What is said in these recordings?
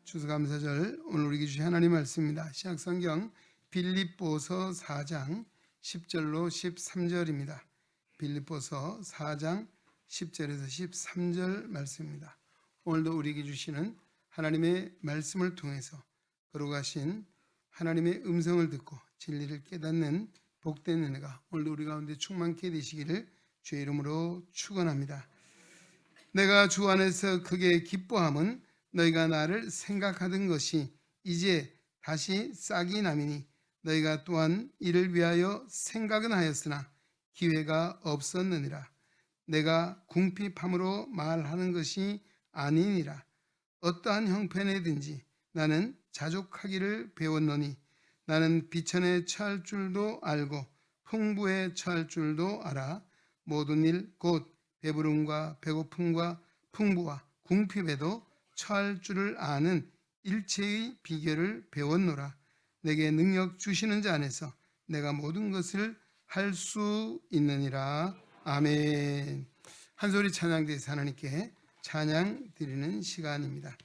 추수감사절 오늘 우리에게 주신 하나님 말씀입니다. 신약성경 빌립보서 4장 10절로 13절입니다. 빌립보서 4장 10절에서 13절 말씀입니다. 오늘도 우리에게 주시는 하나님의 말씀을 통해서 거룩하신 하나님의 음성을 듣고 진리를 깨닫는 복된 은혜가 오늘도 우리 가운데 충만케 되시기를 주의 이름으로 축원합니다. 내가 주 안에서 크게 기뻐함은 너희가 나를 생각하던 것이 이제 다시 싹이 나미니 너희가 또한 이를 위하여 생각은 하였으나 기회가 없었느니라. 내가 궁핍함으로 말하는 것이 아니니라. 어떠한 형편에든지 나는 자족하기를 배웠노니 나는 비천에 처할 줄도 알고 풍부에 처할 줄도 알아. 모든 일 곧 배부름과 배고픔과 풍부와 궁핍에도 처할 줄을 아는 일체의 비결을 배웠노라. 내게 능력 주시는 자 안에서 내가 모든 것을 할 수 있느니라. 아멘. 한 소리 찬양대에서 하나님께 찬양 드리는 시간입니다.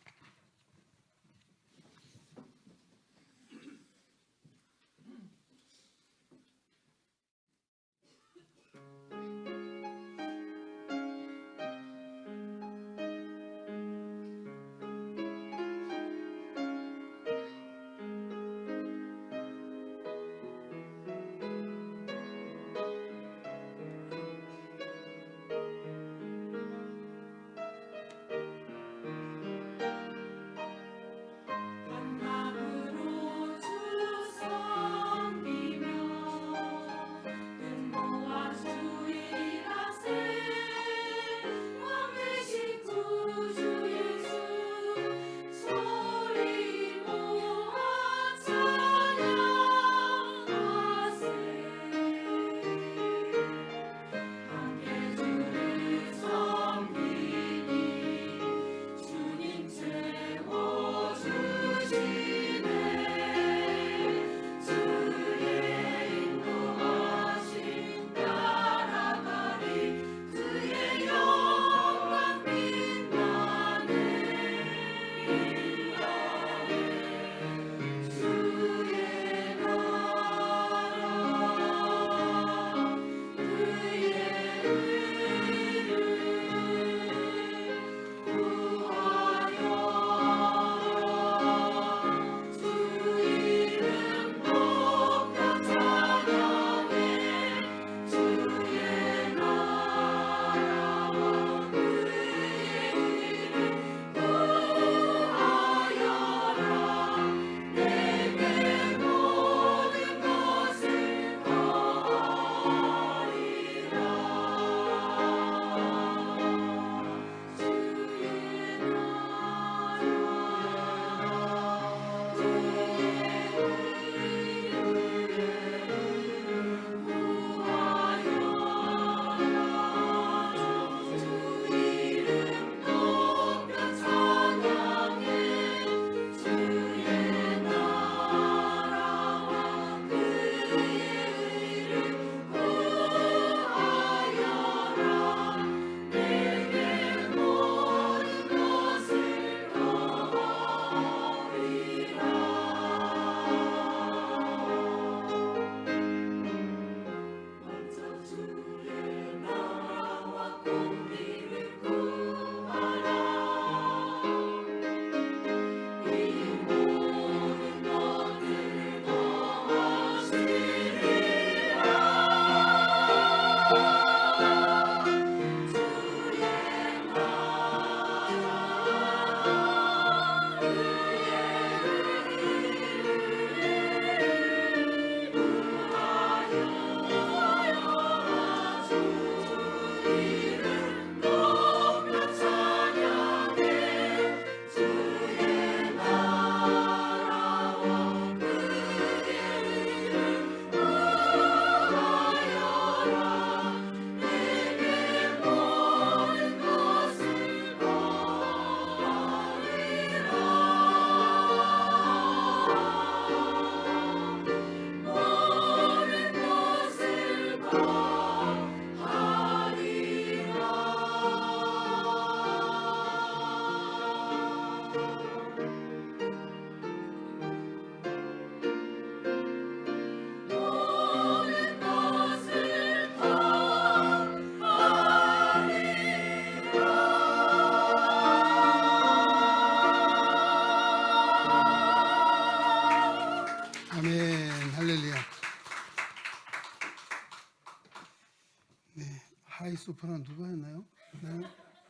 소프라노 누가 했나요? 나는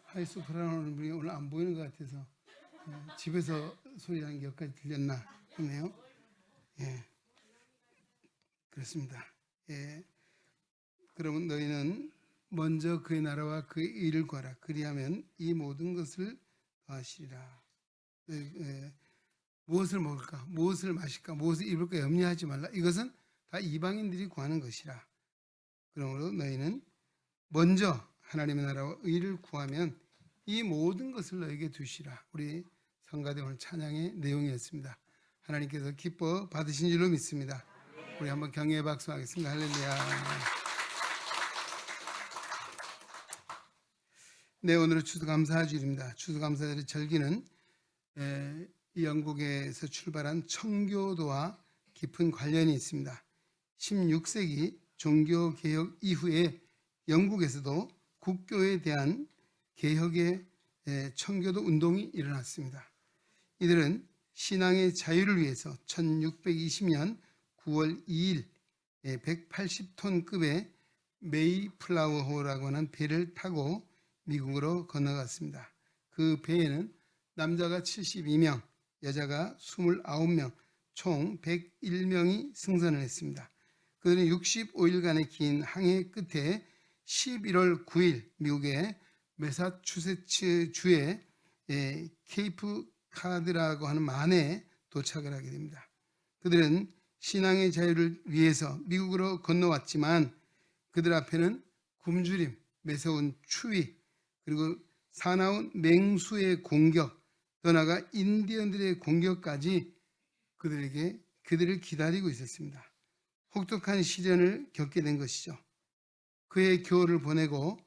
하이 소프라노는 분이 오늘 안 보이는 것 같아서 집에서 소리라는 게 여기까지 들렸나 했네요. 예, 그렇습니다. 예, 그러면 너희는 먼저 그의 나라와 그의 일을 구하라. 그리하면 이 모든 것을 더하시리라. 무엇을 먹을까, 무엇을 마실까, 무엇을 입을까 염려하지 말라. 이것은 다 이방인들이 구하는 것이라. 그러므로 너희는 먼저 하나님의 나라와 의를 구하면 이 모든 것을 너에게 두시라. 우리 성가대 오늘 찬양의 내용이었습니다. 하나님께서 기뻐 받으신 줄로 믿습니다. 우리 한번 경외의 박수하겠습니다. 할렐루야. 네, 오늘은 추수감사주일입니다. 추수감사절의 절기는 이 영국에서 출발한 청교도와 깊은 관련이 있습니다. 16세기 종교개혁 이후에 영국에서도 국교에 대한 개혁의 청교도 운동이 일어났습니다. 이들은 신앙의 자유를 위해서 1620년 9월 2일 180톤급의 메이플라워호라고 하는 배를 타고 미국으로 건너갔습니다. 그 배에는 남자가 72명, 여자가 29명, 총 101명이 승선을 했습니다. 그들은 65일간의 긴 항해 끝에 11월 9일 미국의 매사추세츠 주의 케이프 카드라고 하는 만에 도착을 하게 됩니다. 그들은 신앙의 자유를 위해서 미국으로 건너왔지만 그들 앞에는 굶주림, 매서운 추위, 그리고 사나운 맹수의 공격, 더 나아가 인디언들의 공격까지 그들을 기다리고 있었습니다. 혹독한 시련을 겪게 된 것이죠. 그의 교훈을 보내고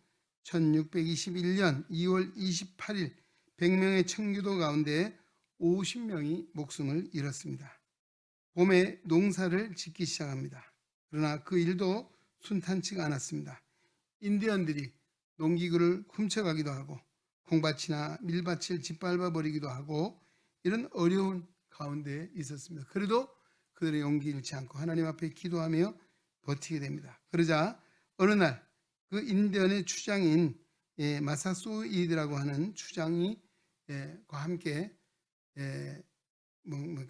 1621년 2월 28일 100명의 청교도 가운데 50명이 목숨을 잃었습니다. 봄에 농사를 짓기 시작합니다. 그러나 그 일도 순탄치가 않았습니다. 인디언들이 농기구를 훔쳐가기도 하고 콩밭이나 밀밭을 짓밟아 버리기도 하고 이런 어려운 가운데 있었습니다. 그래도 그들의 용기 잃지 않고 하나님 앞에 기도하며 버티게 됩니다. 그러자 어느 날 그 인디언의 추장인 마사소이드라고 하는 추장이 과 함께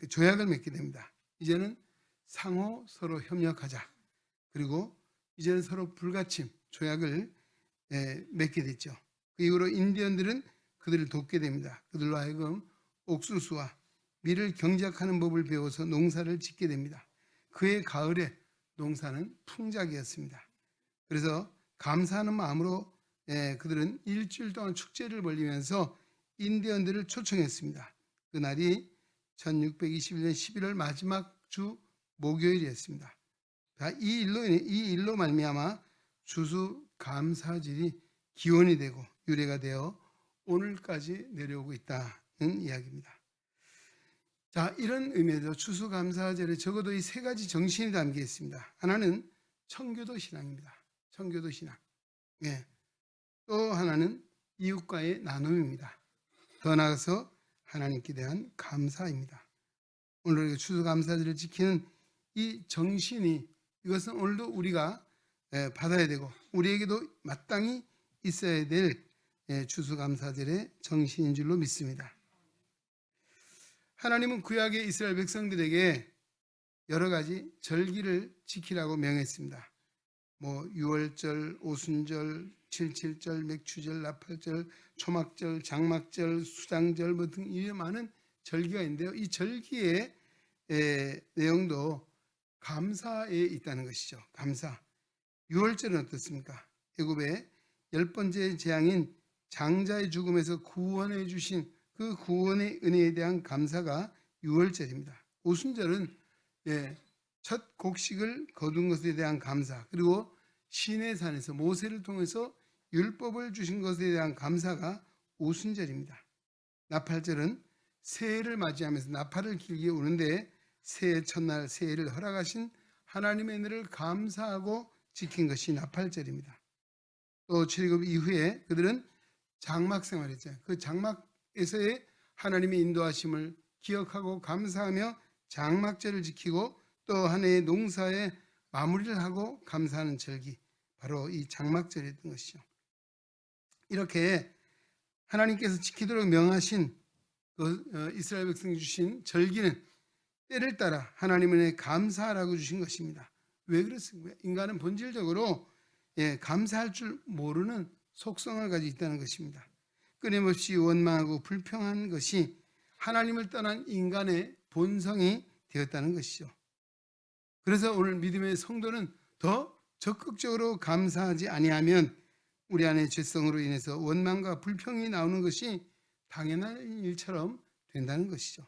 조약을 맺게 됩니다. 이제는 상호 서로 협력하자. 그리고 이제는 서로 불가침 조약을 맺게 됐죠. 그 이후로 인디언들은 그들을 돕게 됩니다. 그들로 하여금 옥수수와 밀을 경작하는 법을 배워서 농사를 짓게 됩니다. 그해 가을에 농사는 풍작이었습니다. 그래서 감사하는 마음으로 그들은 일주일 동안 축제를 벌이면서 인디언들을 초청했습니다. 그날이 1621년 11월 마지막 주 목요일이었습니다. 이 일로 말미암아 추수감사절이 기원이 되고 유래가 되어 오늘까지 내려오고 있다는 이야기입니다. 자, 이런 의미에서 추수감사절에 적어도 이 세 가지 정신이 담겨 있습니다. 하나는 청교도 신앙입니다. 청교도 신앙. 또 하나는 이웃과의 나눔입니다. 더 나아가서 하나님께 대한 감사입니다. 오늘 우리가 추수감사절을 지키는 이 정신이 이것은 오늘도 우리가 받아야 되고 우리에게도 마땅히 있어야 될 추수감사절의 정신인 줄로 믿습니다. 하나님은 구약의 이스라엘 백성들에게 여러 가지 절기를 지키라고 명했습니다. 유월절, 오순절, 칠칠절, 맥추절, 나팔절, 초막절, 장막절, 수장절 등 이 많은 절기가 있는데요. 이 절기의 내용도 감사에 있다는 것이죠. 감사. 유월절은 어떻습니까? 애굽의 10번째 재앙인 장자의 죽음에서 구원해 주신 그 구원의 은혜에 대한 감사가 유월절입니다. 오순절은 첫 곡식을 거둔 것에 대한 감사, 그리고 시내산에서 모세를 통해서 율법을 주신 것에 대한 감사가 오순절입니다. 나팔절은 새해를 맞이하면서 나팔을 길게 우는데 새해 첫날 새해를 허락하신 하나님의 은혜를 감사하고 지킨 것이 나팔절입니다. 또 출애굽 이후에 그들은 장막 생활했죠. 그 장막에서의 하나님의 인도하심을 기억하고 감사하며 장막절을 지키고 또 한 해의 농사에 마무리를 하고 감사하는 절기, 바로 이 장막절이었던 것이죠. 이렇게 하나님께서 지키도록 명하신 이스라엘 백성이 주신 절기는 때를 따라 하나님의 감사하라고 주신 것입니다. 왜 그렇습니까? 인간은 본질적으로 감사할 줄 모르는 속성을 가지고 있다는 것입니다. 끊임없이 원망하고 불평한 것이 하나님을 떠난 인간의 본성이 되었다는 것이죠. 그래서 오늘 믿음의 성도는 더 적극적으로 감사하지 아니하면 우리 안의 죄성으로 인해서 원망과 불평이 나오는 것이 당연한 일처럼 된다는 것이죠.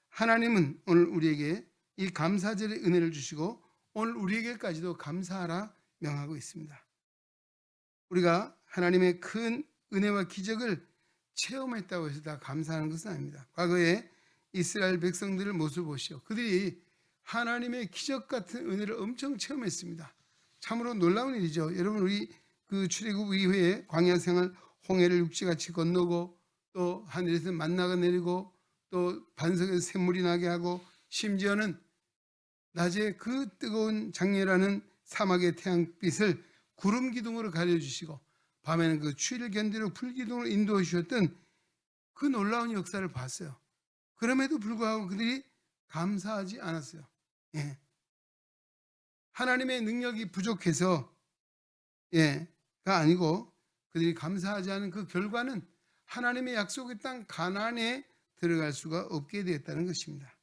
하나님은 오늘 우리에게 이 감사절의 은혜를 주시고 오늘 우리에게까지도 감사하라 명하고 있습니다. 우리가 하나님의 큰 은혜와 기적을 체험했다고 해서 다 감사하는 것은 아닙니다. 과거에 이스라엘 백성들의 모습을 보시오. 그들이 하나님의 기적 같은 은혜를 엄청 체험했습니다. 참으로 놀라운 일이죠. 여러분, 우리 그 출애굽 이후에 광야 생활 홍해를 육지같이 건너고 또 하늘에서 만나가 내리고 또 반석에서 샘물이 나게 하고 심지어는 낮에 그 뜨거운 장렬하는 사막의 태양빛을 구름 기둥으로 가려주시고 밤에는 그 추위를 견디는 불 기둥으로 인도해 주셨던 그 놀라운 역사를 봤어요. 그럼에도 불구하고 그들이 감사하지 않았어요. 하나님의 능력이 부족해서 가 아니고 그들이 감사하지 않은 그 결과는 하나님의 약속의 땅 가나안에 들어갈 수가 없게 되었다는 것입니다.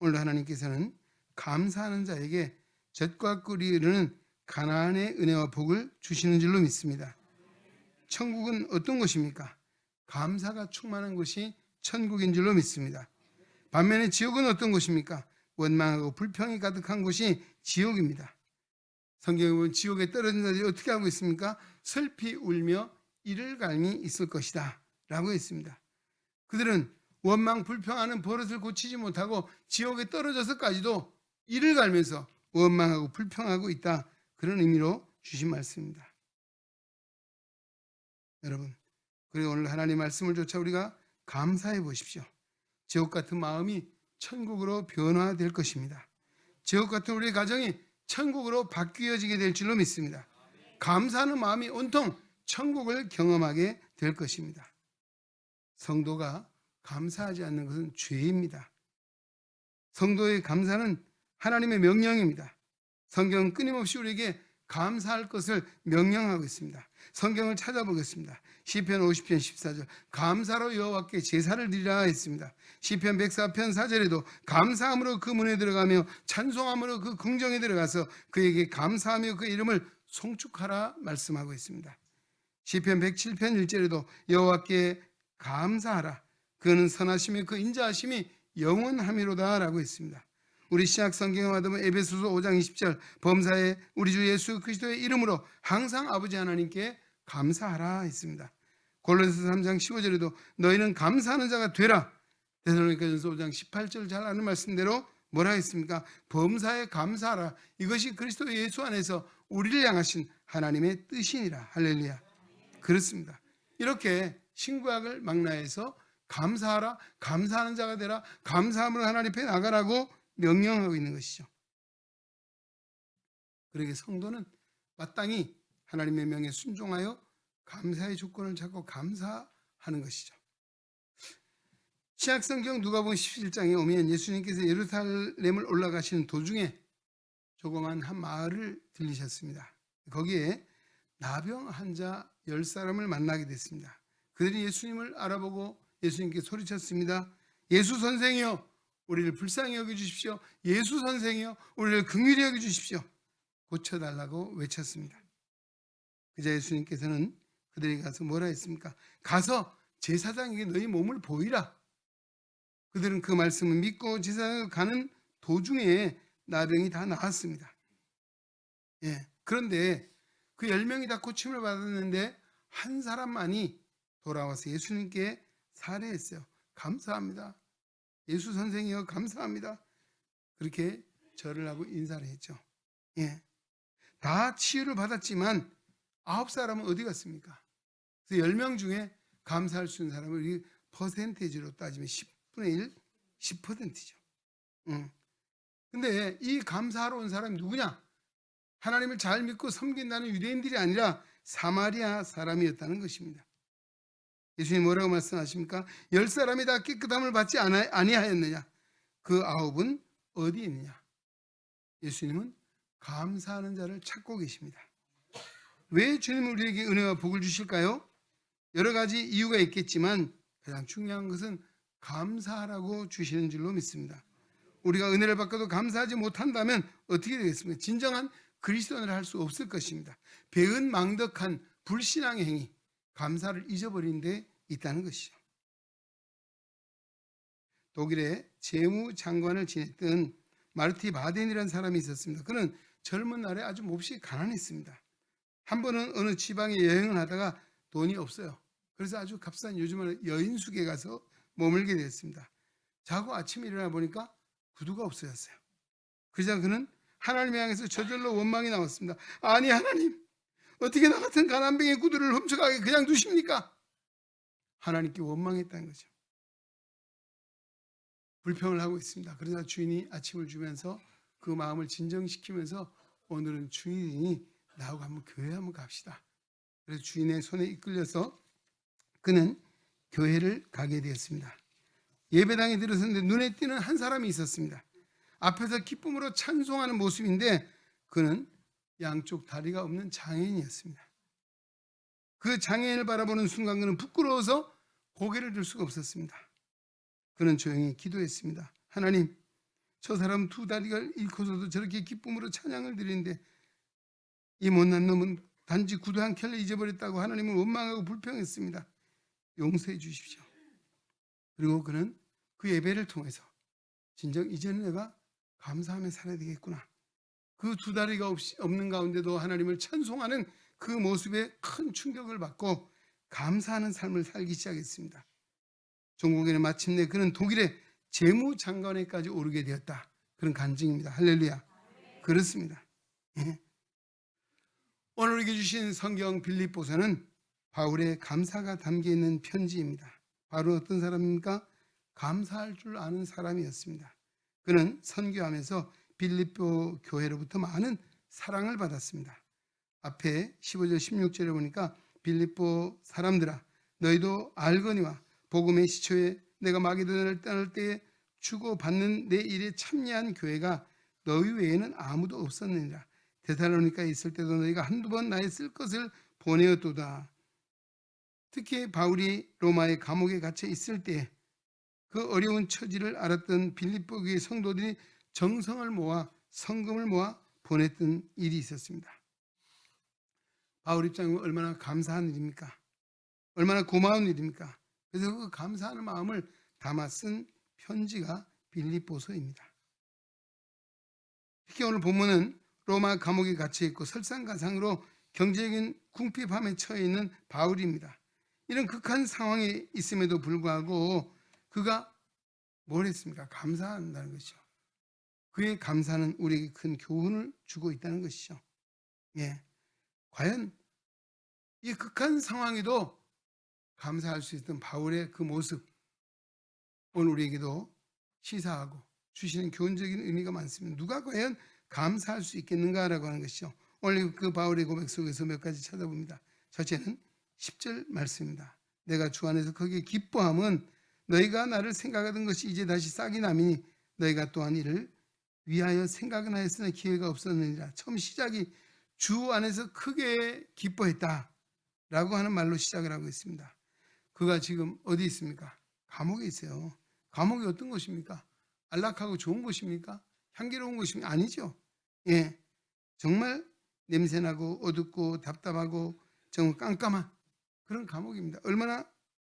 오늘 하나님께서는 감사하는 자에게 젖과 꿀이 흐르는 가나안의 은혜와 복을 주시는 줄로 믿습니다. 천국은 어떤 곳입니까? 감사가 충만한 곳이 천국인 줄로 믿습니다. 반면에 지옥은 어떤 곳입니까? 원망하고 불평이 가득한 곳이 지옥입니다. 성경에 보면 지옥에 떨어진 자들이 어떻게 하고 있습니까? 슬피 울며 이를 갈미 있을 것이다 라고 했습니다. 그들은 원망 불평하는 버릇을 고치지 못하고 지옥에 떨어져서까지도 이를 갈면서 원망하고 불평하고 있다, 그런 의미로 주신 말씀입니다. 여러분, 그리고 오늘 하나님의 말씀을 조차 우리가 감사해 보십시오. 지옥 같은 마음이 천국으로 변화될 것입니다. 지옥 같은 우리의 가정이 천국으로 바뀌어지게 될 줄로 믿습니다. 감사하는 마음이 온통 천국을 경험하게 될 것입니다. 성도가 감사하지 않는 것은 죄입니다. 성도의 감사는 하나님의 명령입니다. 성경은 끊임없이 우리에게 감사할 것을 명령하고 있습니다. 성경을 찾아보겠습니다. 시편 50편 14절 감사로 여호와께 제사를 드리라 했습니다. 시편 104편 4절에도 감사함으로 그 문에 들어가며 찬송함으로 그 궁정에 들어가서 그에게 감사하며 그 이름을 송축하라 말씀하고 있습니다. 시편 107편 1절에도 여호와께 감사하라, 그는 선하시며 그 인자하심이 영원함이로다 라고 했습니다. 우리 신약 성경에 받으면 에베소서 5장 20절 범사에 우리 주 예수 그리스도의 이름으로 항상 아버지 하나님께 감사하라 했습니다. 골로새서 3장 15절에도 너희는 감사하는 자가 되라. 데살로니가전서 5장 18절 잘 아는 말씀대로 뭐라 했습니까? 범사에 감사하라. 이것이 그리스도 예수 안에서 우리를 향하신 하나님의 뜻이니라. 할렐루야. 그렇습니다. 이렇게 신구약을 망라해서 감사하라, 감사하는 자가 되라, 감사함으로 하나님 앞에 나가라고 명령하고 있는 것이죠. 그러기에 성도는 마땅히 하나님의 명에 순종하여 감사의 조건을 찾고 감사하는 것이죠. 신약성경 누가복음 17장에 오면 예수님께서 예루살렘을 올라가시는 도중에 조그만 한 마을을 들리셨습니다. 거기에 나병 환자 10사람을 만나게 됐습니다. 그들이 예수님을 알아보고 예수님께 소리쳤습니다. 예수 선생이여, 우리를 불쌍히 여겨주십시오. 예수 선생이여, 우리를 긍휼히 여겨주십시오. 고쳐달라고 외쳤습니다. 그자 예수님께서는 그들에게 가서 뭐라 했습니까? 가서 제사장에게 너희 몸을 보이라. 그들은 그 말씀을 믿고 제사장을 가는 도중에 나병이 다 나았습니다. 그런데 그 10명이 다 고침을 받았는데 한 사람만이 돌아와서 예수님께 살해했어요. 감사합니다. 예수 선생이여 감사합니다. 그렇게 절을 하고 인사를 했죠. 다 치유를 받았지만 9사람은 어디 갔습니까? 그래서 10명 중에 감사할 수 있는 사람은 우리 퍼센테이지로 따지면 10분의 1, 10%죠. 근데 이 감사하러 온 사람이 누구냐? 하나님을 잘 믿고 섬긴다는 유대인들이 아니라 사마리아 사람이었다는 것입니다. 예수님 뭐라고 말씀하십니까? 10사람이 다 깨끗함을 받지 아니하였느냐? 그 9은 어디 있느냐? 예수님은 감사하는 자를 찾고 계십니다. 왜 주님은 우리에게 은혜와 복을 주실까요? 여러 가지 이유가 있겠지만 가장 중요한 것은 감사하라고 주시는 줄로 믿습니다. 우리가 은혜를 받고도 감사하지 못한다면 어떻게 되겠습니까? 진정한 그리스도인을 할 수 없을 것입니다. 배은망덕한 불신앙의 행위, 감사를 잊어버린 데 있다는 것이죠. 독일의 재무장관을 지냈던 마르티 바덴이라는 사람이 있었습니다. 그는 젊은 날에 아주 몹시 가난했습니다. 한 번은 어느 지방에 여행을 하다가 돈이 없어요. 그래서 아주 값싼 요즘은 여인숙에 가서 머물게 됐습니다. 자고 아침에 일어나 보니까 구두가 없어졌어요. 그러자 그는 하나님을 향해서 저절로 원망이 나왔습니다. 아니 하나님, 어떻게 나 같은 가난뱅이의 구두를 훔쳐가게 그냥 두십니까? 하나님께 원망했다는 거죠. 불평을 하고 있습니다. 그러자 주인이 아침을 주면서 그 마음을 진정시키면서 오늘은 주인이 나하고 한번 교회 한번 갑시다. 그래서 주인의 손에 이끌려서 그는 교회를 가게 되었습니다. 예배당에 들어섰는데 눈에 띄는 한 사람이 있었습니다. 앞에서 기쁨으로 찬송하는 모습인데 그는 양쪽 다리가 없는 장애인이었습니다. 그 장애인을 바라보는 순간 그는 부끄러워서 고개를 들 수가 없었습니다. 그는 조용히 기도했습니다. 하나님, 저 사람 두 다리가 잃고서도 저렇게 기쁨으로 찬양을 드리는데 이 못난 놈은 단지 구두 한 켤레 잊어버렸다고 하나님을 원망하고 불평했습니다. 용서해 주십시오. 그리고 그는 그 예배를 통해서 진정 이제는 내가 감사하며 살아야 되겠구나. 그 두 다리가 없는 가운데도 하나님을 찬송하는 그 모습에 큰 충격을 받고 감사하는 삶을 살기 시작했습니다. 종국에는 마침내 그는 독일의 재무장관에까지 오르게 되었다. 그런 간증입니다. 할렐루야. 그렇습니다. 예. 오늘 우리에게 주신 성경 빌립보서는 바울의 감사가 담겨있는 편지입니다. 바울은 어떤 사람입니까? 감사할 줄 아는 사람이었습니다. 그는 선교하면서 빌립보 교회로부터 많은 사랑을 받았습니다. 앞에 15절 16절에 보니까 빌립보 사람들아 너희도 알거니와 복음의 시초에 내가 마게도냐를 떠날 때에 주고받는 내 일에 참여한 교회가 너희 외에는 아무도 없었느니라. 데살로니가에 있을 때도 너희가 한두 번 나의 쓸 것을 보내었도다. 특히 바울이 로마의 감옥에 갇혀 있을 때 그 어려운 처지를 알았던 빌립보 교회 성도들이 정성을 모아 성금을 모아 보냈던 일이 있었습니다. 바울 입장은 얼마나 감사한 일입니까? 얼마나 고마운 일입니까? 그래서 그 감사하는 마음을 담아 쓴 편지가 빌립보서입니다. 특히 오늘 본문은 로마 감옥에 갇혀 있고 설상가상으로 경제적인 궁핍함에 처해 있는 바울입니다. 이런 극한 상황에 있음에도 불구하고 그가 뭘 했습니까? 감사한다는 것이죠. 그의 감사는 우리에게 큰 교훈을 주고 있다는 것이죠. 예. 과연 이 극한 상황에도 감사할 수 있던 바울의 그 모습, 오늘 우리에게도 시사하고 주시는 교훈적인 의미가 많습니다. 누가 과연 감사할 수 있겠는가라고 하는 것이죠. 오늘 그 바울의 고백 속에서 몇 가지 찾아봅니다. 첫째는 10절 말씀입니다. 내가 주 안에서 크게 기뻐함은 너희가 나를 생각하던 것이 이제 다시 싹이 나미니 너희가 또한 이를 위하여 생각은 하였으나 기회가 없었느니라. 처음 시작이 주 안에서 크게 기뻐했다 라고 하는 말로 시작을 하고 있습니다. 그가 지금 어디 있습니까? 감옥에 있어요. 감옥이 어떤 곳입니까? 안락하고 좋은 곳입니까? 향기로운 곳입니까? 아니죠. 예, 정말 냄새나고 어둡고 답답하고 정말 깜깜한 그런 감옥입니다. 얼마나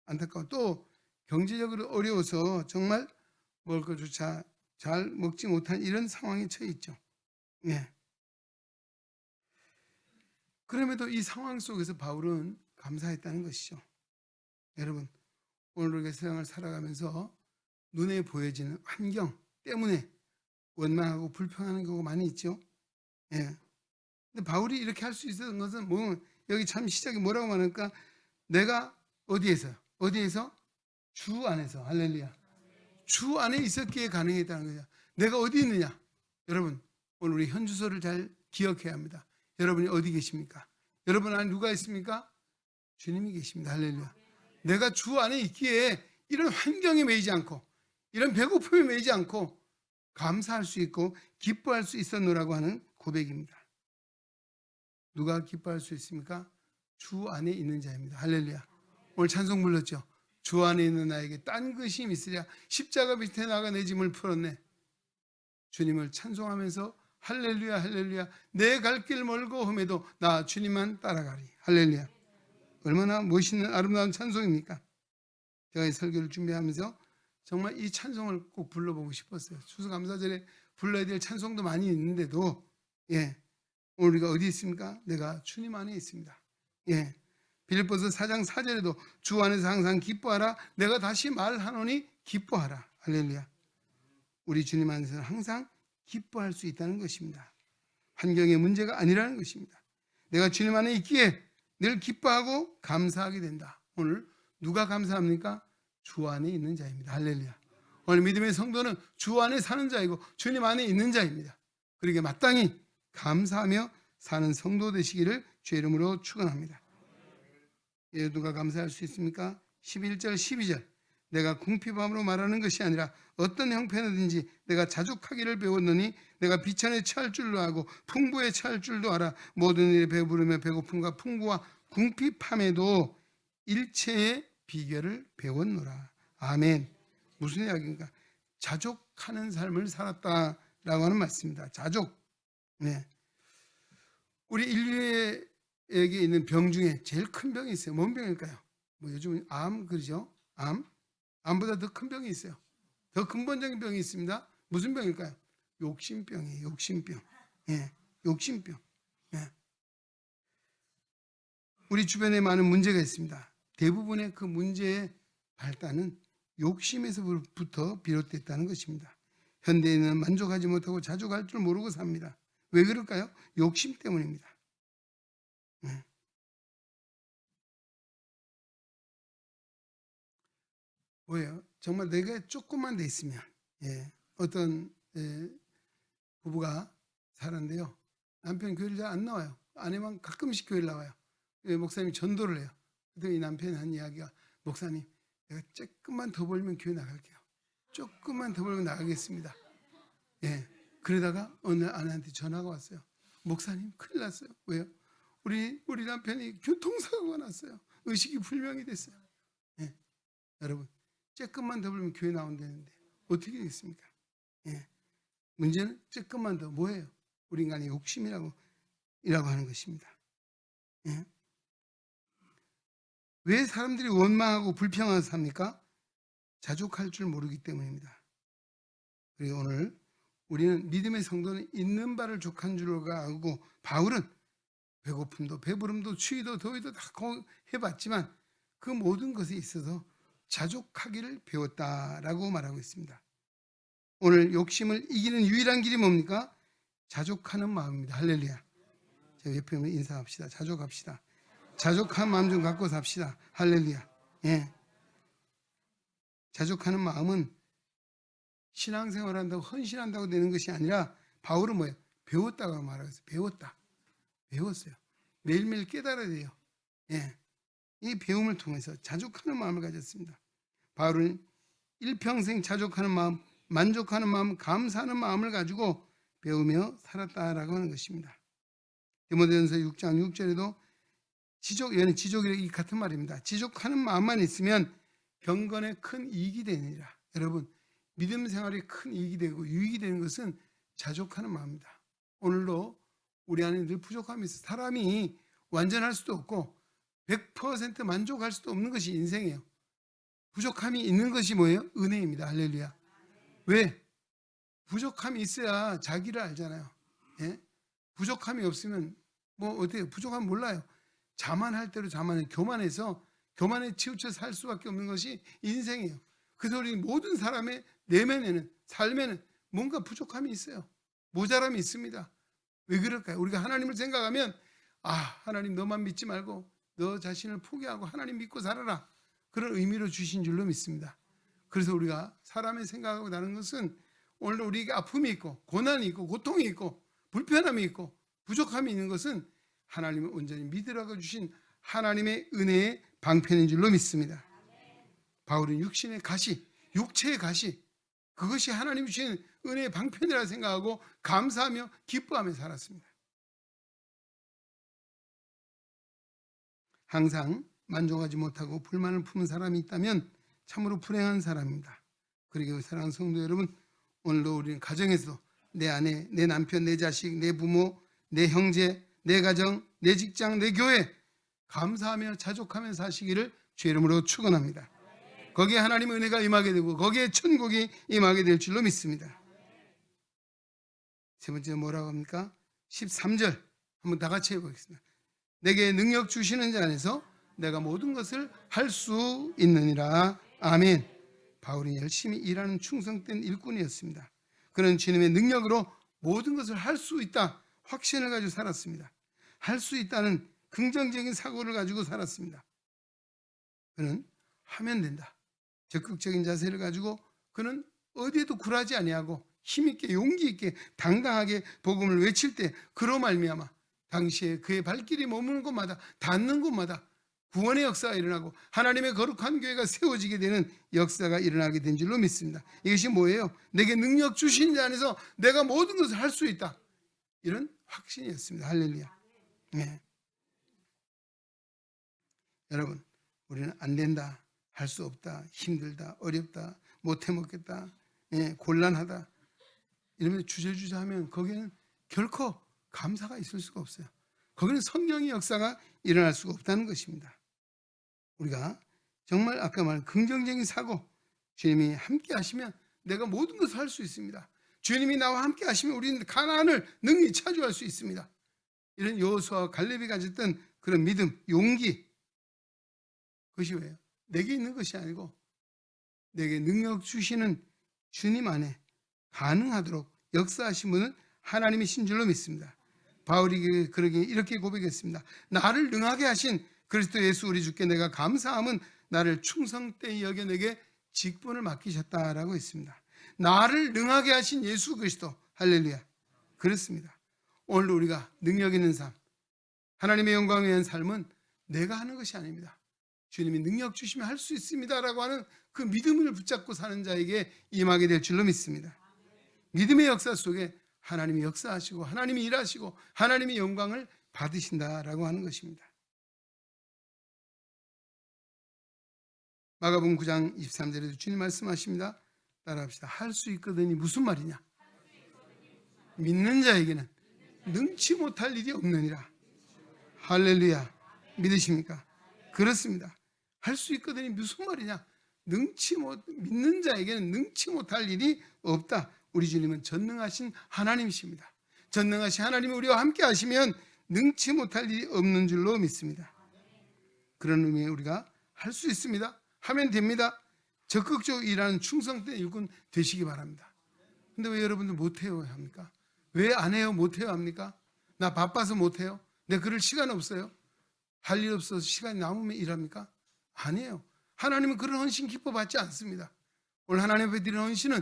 안타까워. 또 경제적으로 어려워서 정말 먹을 것조차 잘 먹지 못한 이런 상황에 처해 있죠. 예. 그럼에도 이 상황 속에서 바울은 감사했다는 것이죠. 여러분, 오늘 우리가 세상을 살아가면서 눈에 보여지는 환경 때문에 원망하고 불평하는 경우가 많이 있죠. 예. 근데 바울이 이렇게 할 수 있었던 것은 여기 참 시작이 뭐라고 말할까? 내가 어디에서요? 어디에서? 주 안에서. 할렐루야. 주 안에 있었기에 가능했다는 거죠. 내가 어디 있느냐? 여러분, 오늘 우리 현주소를 잘 기억해야 합니다. 여러분이 어디 계십니까? 여러분 안에 누가 있습니까? 주님이 계십니다. 할렐루야. 내가 주 안에 있기에 이런 환경에 매이지 않고 이런 배고픔에 매이지 않고 감사할 수 있고 기뻐할 수 있었노라고 하는 고백입니다. 누가 기뻐할 수 있습니까? 주 안에 있는 자입니다. 할렐루야. 오늘 찬송 불렀죠. 주 안에 있는 나에게 딴 것이 있으랴. 십자가 밑에 나가 내 짐을 풀었네. 주님을 찬송하면서 할렐루야 할렐루야 내 갈 길 멀고 험해도 나 주님만 따라가리. 할렐루야. 얼마나 멋있는 아름다운 찬송입니까? 제가 이 설교를 준비하면서 정말 이 찬송을 꼭 불러보고 싶었어요. 추수감사절에 불러야 될 찬송도 많이 있는데도 오늘 우리가 어디 있습니까? 내가 주님 안에 있습니다. 빌립보서 4장 4절에도 주 안에서 항상 기뻐하라. 내가 다시 말하노니 기뻐하라. 할렐루야. 우리 주님 안에서는 항상 기뻐할 수 있다는 것입니다. 환경의 문제가 아니라는 것입니다. 내가 주님 안에 있기에 늘 기뻐하고 감사하게 된다. 오늘 누가 감사합니까? 주 안에 있는 자입니다. 할렐루야. 오늘 믿음의 성도는 주 안에 사는 자이고 주님 안에 있는 자입니다. 그러기에 마땅히 감사하며 사는 성도 되시기를 주의 이름으로 축원합니다. 누가 감사할 수 있습니까? 11절 12절 내가 궁핍함으로 말하는 것이 아니라 어떤 형편이든지 내가 자족하기를 배웠느니 내가 비천에 처할 줄로 알고 풍부에 처할 줄도 알아. 모든 일에 배부르며 배고픔과 풍부와 궁핍함에도 일체의 비결을 배웠노라. 아멘. 무슨 이야기인가? 자족하는 삶을 살았다라고 하는 말씀입니다. 자족. 우리 인류에게 있는 병 중에 제일 큰 병이 있어요. 뭔 병일까요? 요즘은 암 그러죠? 암보다 더 큰 병이 있어요. 더 근본적인 병이 있습니다. 무슨 병일까요? 욕심병이에요. 욕심병. 욕심병. 우리 주변에 많은 문제가 있습니다. 대부분의 그 문제의 발단은 욕심에서부터 비롯됐다는 것입니다. 현대인은 만족하지 못하고 자족할 줄 모르고 삽니다. 왜 그럴까요? 욕심 때문입니다. 뭐예요? 정말 내가 조금만 돼 있으면 어떤 부부가 살았는데요. 남편이 교회를 잘 안 나와요. 아내만 가끔씩 교회를 나와요. 목사님이 전도를 해요. 그때 이 남편이 한 이야기가 목사님 내가 조금만 더 벌면 교회 나갈게요. 조금만 더 벌면 나가겠습니다. 그러다가 어느 아내한테 전화가 왔어요. 목사님 큰일 났어요. 왜요? 우리 남편이 교통사고가 났어요. 의식이 불명이 됐어요. 여러분 조금만 더 벌면 교회 나온다는데 어떻게 되겠습니까? 문제는 조금만 더 뭐예요? 우리 인간의 욕심이라고 하는 것입니다. 왜 사람들이 원망하고 불평하고 삽니까? 자족할 줄 모르기 때문입니다. 그리고 오늘 우리는 믿음의 성도는 있는 바를 족한 줄 알고 바울은 배고픔도 배부름도 추위도 더위도 다 해봤지만 그 모든 것에 있어서 자족하기를 배웠다라고 말하고 있습니다. 오늘 욕심을 이기는 유일한 길이 뭡니까? 자족하는 마음입니다. 할렐루야. 제가 옆에 오면 인사합시다. 자족합시다. 자족한 마음 좀 갖고 삽시다. 할렐루야. 자족하는 마음은 신앙생활 한다고 헌신한다고 되는 것이 아니라 바울은 뭐예요? 배웠다고 말하고 있어요. 배웠어요. 매일매일 깨달아야 돼요. 이 배움을 통해서 자족하는 마음을 가졌습니다. 바울은 일평생 자족하는 마음, 만족하는 마음, 감사하는 마음을 가지고 배우며 살았다라고 하는 것입니다. 디모데전서 6장 6절에도 지족이 같은 말입니다. 지족하는 마음만 있으면 경건에 큰 이익이 되느니라. 여러분 믿음 생활에 큰 이익이 되고 유익이 되는 것은 자족하는 마음입니다. 오늘도 우리 안에 늘 부족함이 있어요. 사람이 완전할 수도 없고 100% 만족할 수도 없는 것이 인생이에요. 부족함이 있는 것이 뭐예요? 은혜입니다. 할렐루야. 왜? 부족함이 있어야 자기를 알잖아요. 부족함이 없으면 어때요? 부족하면 몰라요. 자만할 대로 자만해. 교만에 치우쳐 살 수밖에 없는 것이 인생이에요. 그래서 우리 모든 사람의 내면에는 삶에는 뭔가 부족함이 있어요. 모자람이 있습니다. 왜 그럴까요? 우리가 하나님을 생각하면 하나님 너만 믿지 말고 너 자신을 포기하고 하나님 믿고 살아라. 그런 의미로 주신 줄로 믿습니다. 그래서 우리가 사람의 생각하고 다른 것은 오늘도 우리에게 아픔이 있고 고난이 있고 고통이 있고 불편함이 있고 부족함이 있는 것은 하나님을 온전히 믿으라고 주신 하나님의 은혜의 방편인 줄로 믿습니다. 바울은 육신의 가시, 육체의 가시, 그것이 하나님 주신 은혜의 방편이라 생각하고 감사하며 기뻐하며 살았습니다. 항상 만족하지 못하고 불만을 품은 사람이 있다면 참으로 불행한 사람입니다. 그러기에 사랑하는 성도 여러분, 오늘도 우리는 가정에서도 내 아내, 내 남편, 내 자식, 내 부모, 내 형제, 내 가정, 내 직장, 내 교회 감사하며 자족하며 사시기를 주의 이름으로 축원합니다. 거기에 하나님의 은혜가 임하게 되고 거기에 천국이 임하게 될 줄로 믿습니다. 세 번째 뭐라고 합니까? 13절 한번 다 같이 해보겠습니다. 내게 능력 주시는 자 안에서 내가 모든 것을 할 수 있느니라. 아멘. 바울이 열심히 일하는 충성된 일꾼이었습니다. 그는 주님의 능력으로 모든 것을 할 수 있다 확신을 가지고 살았습니다. 할 수 있다는 긍정적인 사고를 가지고 살았습니다. 그는 하면 된다 적극적인 자세를 가지고 그는 어디에도 굴하지 아니하고 힘있게 용기 있게 당당하게 복음을 외칠 때 그로 말미암아 당시에 그의 발길이 머무는 곳마다 닿는 곳마다 구원의 역사가 일어나고 하나님의 거룩한 교회가 세워지게 되는 역사가 일어나게 된 줄로 믿습니다. 이것이 뭐예요? 내게 능력 주신 자 안에서 내가 모든 것을 할 수 있다, 이런 확신이었습니다. 할렐루야. 네. 여러분, 우리는 안 된다, 할 수 없다, 힘들다, 어렵다, 못해 먹겠다, 곤란하다 이러면서 주저주저 하면 거기는 결코 감사가 있을 수가 없어요. 거기는 성령의 역사가 일어날 수가 없다는 것입니다. 우리가 정말 아까 말한 긍정적인 사고, 주님이 함께 하시면 내가 모든 것을 할 수 있습니다. 주님이 나와 함께 하시면 우리는 가나안을 능히 차지할 수 있습니다. 이런 여호수아와 갈렙이 가졌던 그런 믿음, 용기, 그것이 왜요? 내게 있는 것이 아니고 내게 능력 주시는 주님 안에 가능하도록 역사하신 분은 하나님이신 줄로 믿습니다. 바울이 그러기에 이렇게 고백했습니다. 나를 능하게 하신 그리스도 예수 우리 주께 내가 감사함은 나를 충성되이 여겨 내게 직분을 맡기셨다라고 했습니다. 나를 능하게 하신 예수 그리스도, 할렐루야. 그렇습니다. 오늘도 우리가 능력 있는 삶, 하나님의 영광을 위한 삶은 내가 하는 것이 아닙니다. 주님이 능력 주시면 할 수 있습니다라고 하는 그 믿음을 붙잡고 사는 자에게 임하게 될 줄로 믿습니다. 믿음의 역사 속에 하나님이 역사하시고 하나님이 일하시고 하나님의 영광을 받으신다라고 하는 것입니다. 마가복음 9장 23절에도 주님 말씀하십니다. 따라합시다. 할 수 있거든이 무슨 말이냐? 믿는 자에게는 능치 못할 일이 없느니라. 할렐루야. 믿으십니까? 그렇습니다. 할 수 있거든이 무슨 말이냐? 믿는 자에게는 능치 못할 일이 없다. 우리 주님은 전능하신 하나님이십니다. 전능하신 하나님이 우리와 함께 하시면 능치 못할 일이 없는 줄로 믿습니다. 그런 의미에 우리가 할 수 있습니다. 하면 됩니다. 적극적으로 일하는 충성된 일꾼 되시기 바랍니다. 근데 왜 여러분들 못해요 합니까? 왜 안 해요? 못해요 합니까? 나 바빠서 못해요? 내 그럴 시간 없어요? 할 일 없어서 시간이 남으면 일합니까? 아니에요. 하나님은 그런 헌신 기뻐 받지 않습니다. 오늘 하나님 앞에 드리는 헌신은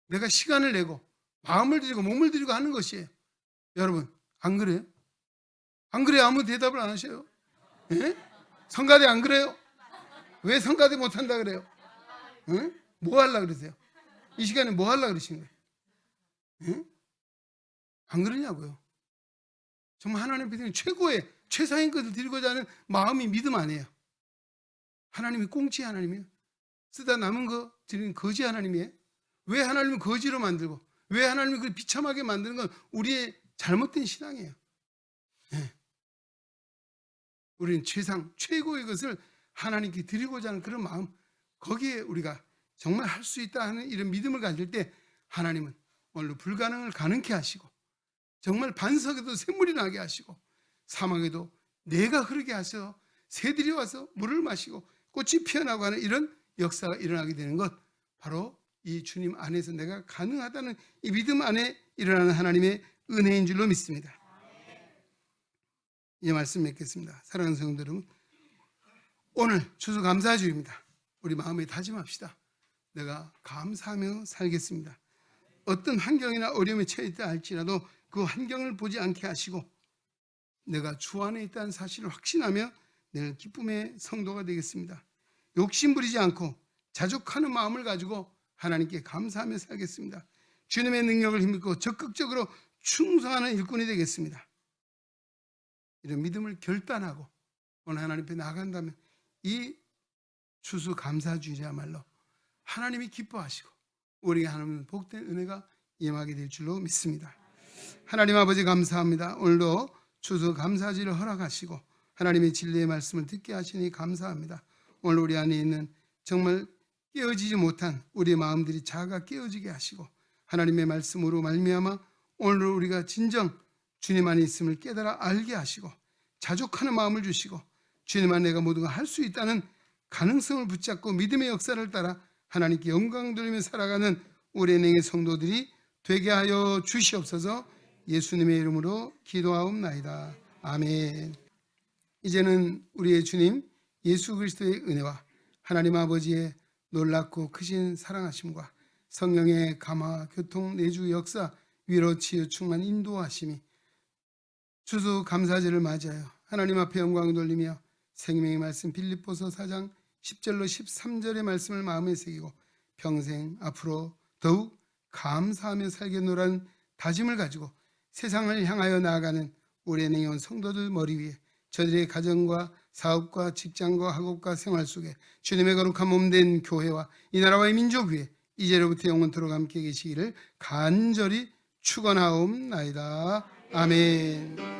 내가 시간을 내고 마음을 드리고 몸을 드리고 하는 것이에요. 여러분 안 그래요? 안 그래요? 아무 대답을 안 하셔요? 예? 성가대 안 그래요? 왜 성가대 못한다 그래요? 예? 뭐 하려고 그러세요? 이 시간에 뭐 하려고 그러시는 거예요? 예? 안 그러냐고요? 정말 하나님 앞에 드리는 최고의 최상의 것을 드리고자 하는 마음이 믿음 아니에요. 하나님이 꽁치 하나님이에요? 쓰다 남은 거 드리는 거지 하나님이에요? 왜 하나님을 거지로 만들고 왜 하나님을 그렇게 비참하게 만드는 건 우리의 잘못된 신앙이에요. 네. 우리는 최고의 것을 하나님께 드리고자 하는 그런 마음, 거기에 우리가 정말 할 수 있다 하는 이런 믿음을 가질 때 하나님은 오늘도 불가능을 가능케 하시고 정말 반석에도 샘물이 나게 하시고 사막에도 내가 흐르게 하셔서 새들이 와서 물을 마시고 꽃이 피어나고 하는 이런 역사가 일어나게 되는 것, 바로 이 주님 안에서 내가 가능하다는 이 믿음 안에 일어나는 하나님의 은혜인 줄로 믿습니다. 이 말씀 맺겠습니다. 사랑하는 성도 여러분, 오늘 추수감사주일입니다. 우리 마음에 다짐합시다. 내가 감사하며 살겠습니다. 어떤 환경이나 어려움에 처해 있다 할지라도 그 환경을 보지 않게 하시고 내가 주 안에 있다는 사실을 확신하며 늘 기쁨의 성도가 되겠습니다. 욕심 부리지 않고 자족하는 마음을 가지고 하나님께 감사하며 살겠습니다. 주님의 능력을 힘입고 적극적으로 충성하는 일꾼이 되겠습니다. 이런 믿음을 결단하고 오늘 하나님 앞에 나간다면 이 추수감사주의야말로 하나님이 기뻐하시고 우리에게 하나님의 복된 은혜가 임하게 될 줄로 믿습니다. 하나님 아버지 감사합니다. 오늘도 추수감사주의를 허락하시고 하나님의 진리의 말씀을 듣게 하시니 감사합니다. 오늘 우리 안에 있는 정말 깨어지지 못한 우리의 마음들이 자가 깨어지게 하시고 하나님의 말씀으로 말미암아 오늘 우리가 진정 주님 안에 있음을 깨달아 알게 하시고 자족하는 마음을 주시고 주님 안에 내가 모든 걸 할 수 있다는 가능성을 붙잡고 믿음의 역사를 따라 하나님께 영광 돌리며 살아가는 우리 은행의 성도들이 되게 하여 주시옵소서. 예수님의 이름으로 기도하옵나이다. 아멘. 이제는 우리의 주님 예수 그리스도의 은혜와 하나님 아버지의 놀랍고 크신 사랑하심과 성령의 감화, 교통, 내주, 역사, 위로, 치유, 충만, 인도하심이 추수감사절을 맞이하여 하나님 앞에 영광을 돌리며 생명의 말씀 빌립보서 4장 10절로 13절의 말씀을 마음에 새기고 평생 앞으로 더욱 감사하며 살겠노라는 다짐을 가지고 세상을 향하여 나아가는 우리 은행에 온 성도들 머리 위에 저들의 가정과 사업과 직장과 학업과 생활 속에 주님의 거룩한 몸된 교회와 이 나라와 이 민족 위에 이제로부터 영원토록 함께 계시기를 간절히 축원하옵나이다. 아멘.